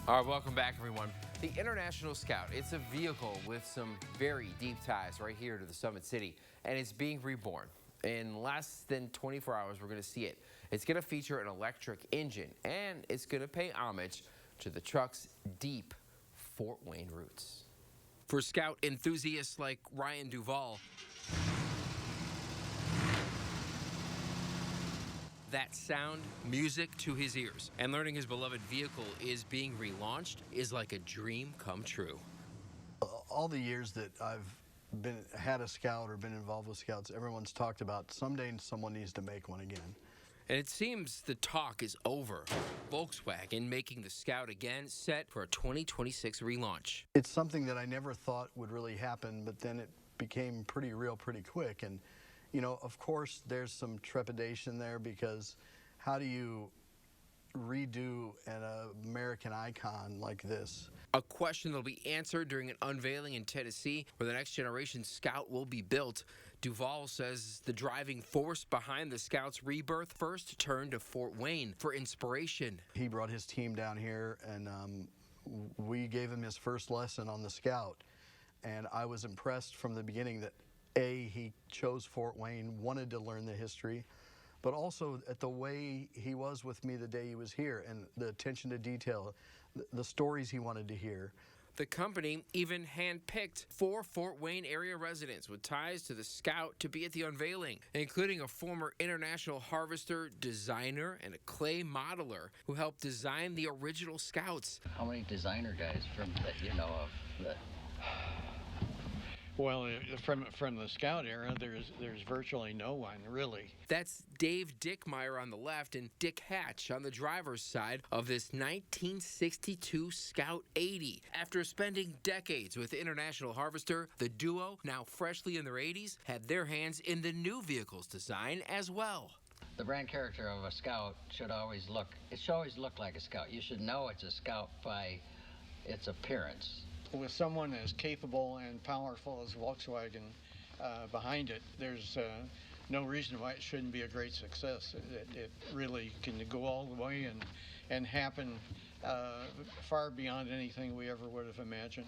All right, welcome back, everyone. The International Scout, it's a vehicle with some very deep ties right here to the Summit City, and it's being reborn. In less than 24 hours, we're going to see it. It's going to feature an electric engine, and it's going to pay homage to the truck's deep Fort Wayne roots. For Scout enthusiasts like Ryan Duvall, that sound, music to his ears, and learning his beloved vehicle is being relaunched is like a dream come true. All the years that I've had a Scout or been involved with Scouts, everyone's talked about someday someone needs to make one again. And it seems the talk is over. Volkswagen making the Scout again, set for a 2026 relaunch. It's something that I never thought would really happen, but then it became pretty real pretty quick. And you know, of course, there's some trepidation there because how do you redo an American icon like this? A question that'll be answered during an unveiling in Tennessee where the next generation Scout will be built. Duvall says the driving force behind the Scout's rebirth first turned to Fort Wayne for inspiration. He brought his team down here and we gave him his first lesson on the Scout. And I was impressed from the beginning that he chose Fort Wayne, wanted to learn the history, but also at the way he was with me the day he was here and the attention to detail, the stories he wanted to hear. The company even handpicked 4 Fort Wayne area residents with ties to the Scout to be at the unveiling, including a former International Harvester designer and a clay modeler who helped design the original Scouts. How many designer guys that you know of that? Well, from the Scout era, there's virtually no one, really. That's Dave Dickmeyer on the left and Dick Hatch on the driver's side of this 1962 Scout 80. After spending decades with International Harvester, the duo, now freshly in their 80s, had their hands in the new vehicle's design as well. The brand character of a Scout should always look like a Scout. You should know it's a Scout by its appearance. With someone as capable and powerful as Volkswagen behind it, there's no reason why it shouldn't be a great success. It really can go all the way and happen far beyond anything we ever would have imagined.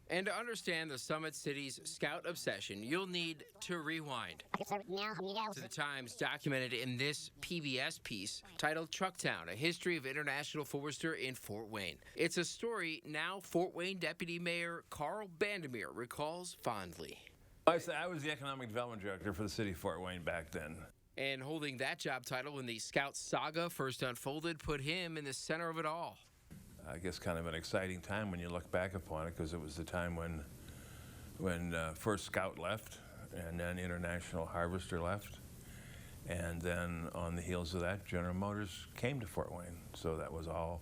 And to understand the Summit City's Scout obsession, you'll need to rewind to the times documented in this PBS piece titled Trucktown, A History of International Forester in Fort Wayne. It's a story now Fort Wayne Deputy Mayor Carl Bandemir recalls fondly. I was the Economic Development Director for the city of Fort Wayne back then. And holding that job title when the Scout saga first unfolded put him in the center of it all. I guess kind of an exciting time when you look back upon it, because it was the time when first Scout left, and then International Harvester left, and then on the heels of that, General Motors came to Fort Wayne. So that was all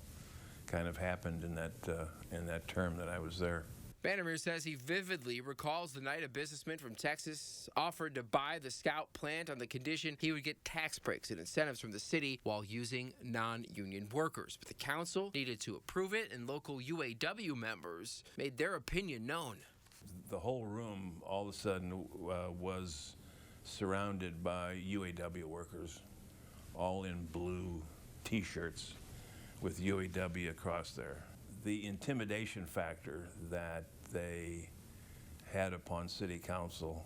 kind of happened in that term that I was there. Bandemir says he vividly recalls the night a businessman from Texas offered to buy the Scout plant on the condition he would get tax breaks and incentives from the city while using non-union workers. But the council needed to approve it, and local UAW members made their opinion known. The whole room all of a sudden was surrounded by UAW workers, all in blue T-shirts with UAW across there. The intimidation factor that they had upon city council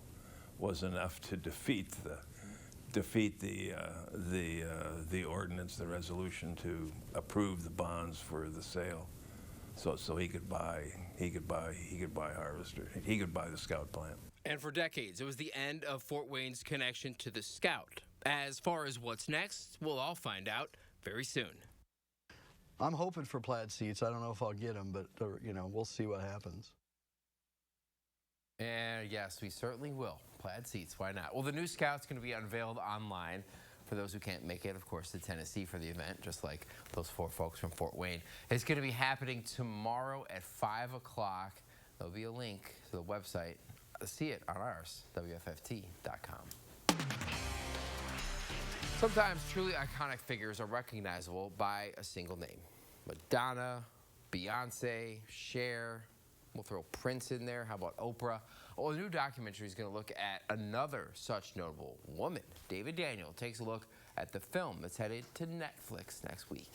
was enough to defeat the ordinance, the resolution to approve the bonds for the sale, so he could buy Harvester, he could buy the Scout plant. And for decades, it was the end of Fort Wayne's connection to the Scout. As far as what's next, we'll all find out very soon. I'm hoping for plaid seats. I don't know if I'll get them, but you know, we'll see what happens. And yes, we certainly will. Plaid seats, why not? Well, the new Scout's going to be unveiled online for those who can't make it, of course, to Tennessee for the event, just like those 4 folks from Fort Wayne. It's going to be happening tomorrow at 5 o'clock. There'll be a link to the website. See it on ours, WFFT.com. Sometimes truly iconic figures are recognizable by a single name. Madonna, Beyonce, Cher. We'll throw Prince in there. How about Oprah? Well, a new documentary is going to look at another such notable woman. David Daniel takes a look at the film that's headed to Netflix next week.